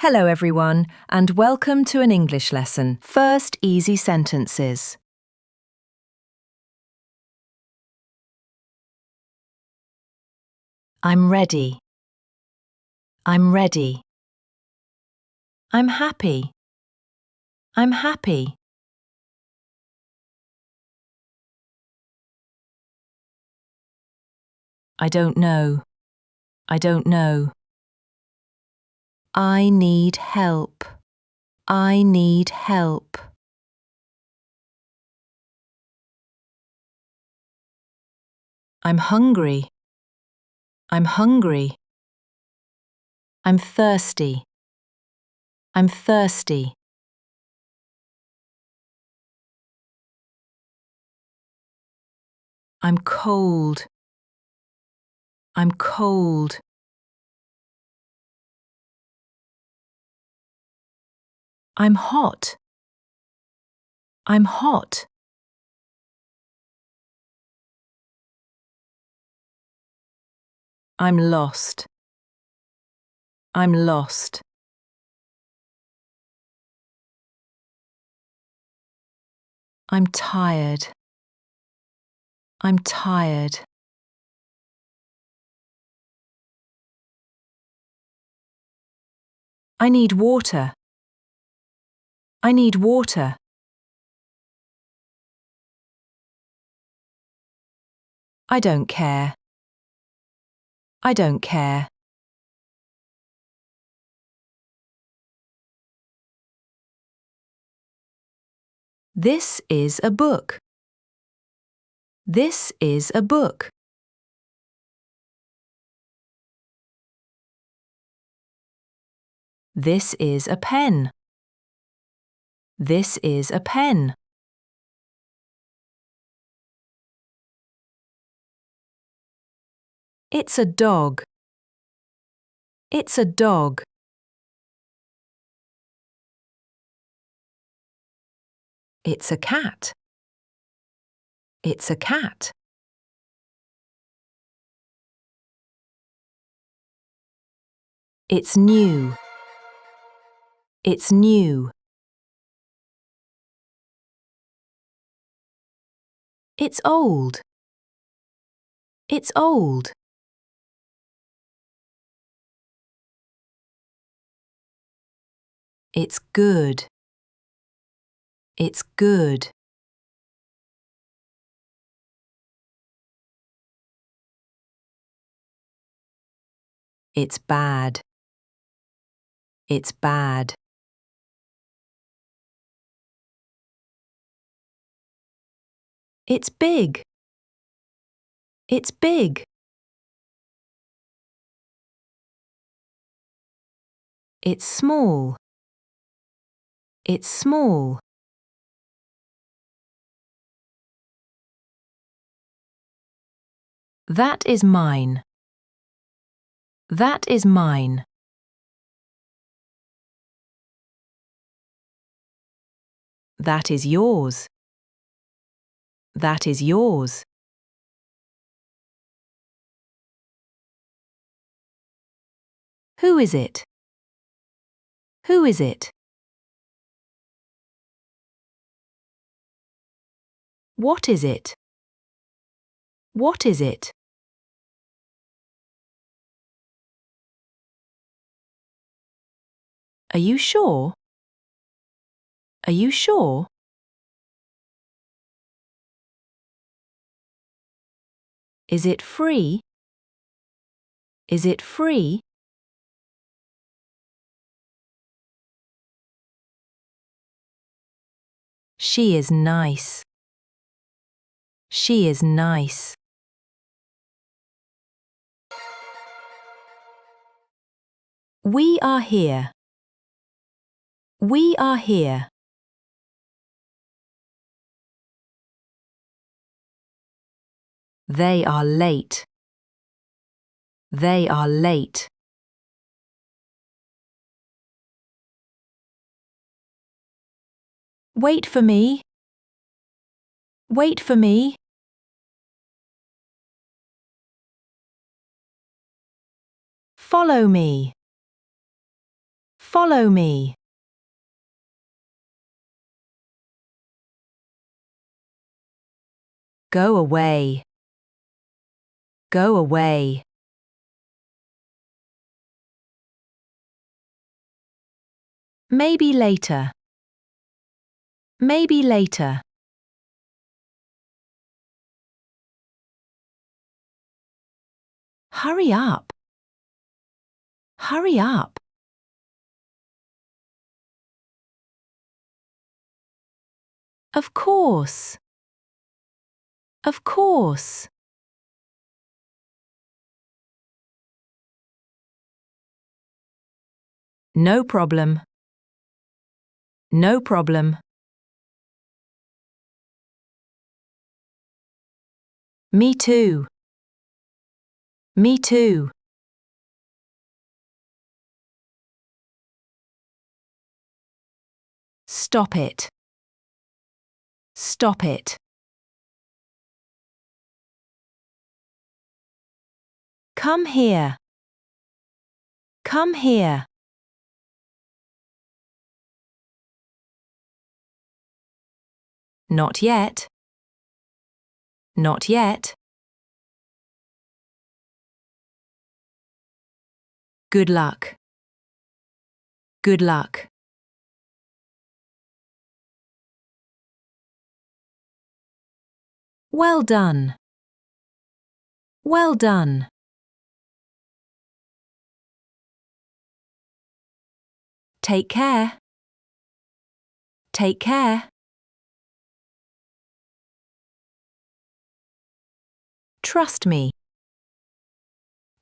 Hello everyone, and welcome to an English lesson. First easy sentences. I'm ready. I'm ready. I'm happy. I'm happy. I don't know. I don't know. I need help. I need help. I'm hungry. I'm hungry. I'm thirsty. I'm thirsty. I'm cold. I'm cold. I'm hot. I'm hot. I'm lost. I'm lost. I'm tired. I'm tired. I need water. I need water. I don't care. I don't care. This is a book. This is a book. This is a pen. This is a pen. It's a dog. It's a dog. It's a cat. It's a cat. It's new. It's new. It's old. It's old. It's good. It's good. It's bad. It's bad. It's big. It's big. It's small. It's small. That is mine. That is mine. That is yours. That is yours. Who is it? Who is it? What is it? What is it? Are you sure? Are you sure? Is it free? Is it free? She is nice. She is nice. We are here. We are here. They are late. They are late. Wait for me. Wait for me. Follow me. Follow me. Go away. Go away. Maybe later. Maybe later. Hurry up. Hurry up. Of course. Of course. No problem. No problem. Me too. Me too. Stop it. Stop it. Come here. Come here. Not yet. Not yet. Good luck. Good luck. Well done. Well done. Take care. Take care. Trust me.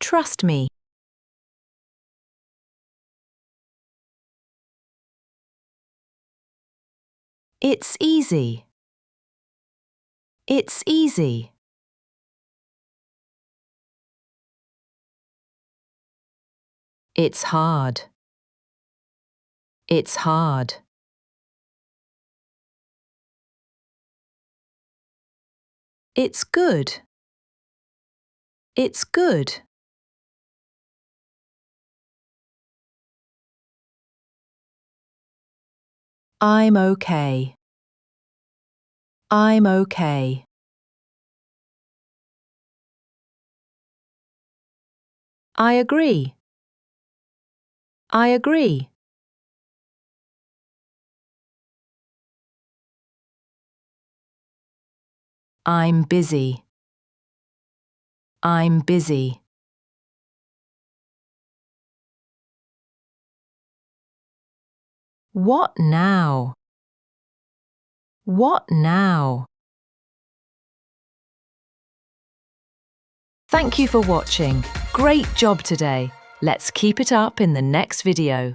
Trust me. It's easy. It's easy. It's hard. It's hard. It's good. It's good. I'm okay. I'm okay. I agree. I agree. I'm busy. I'm busy. What now? What now? Thank you for watching. Great job today. Let's keep it up in the next video.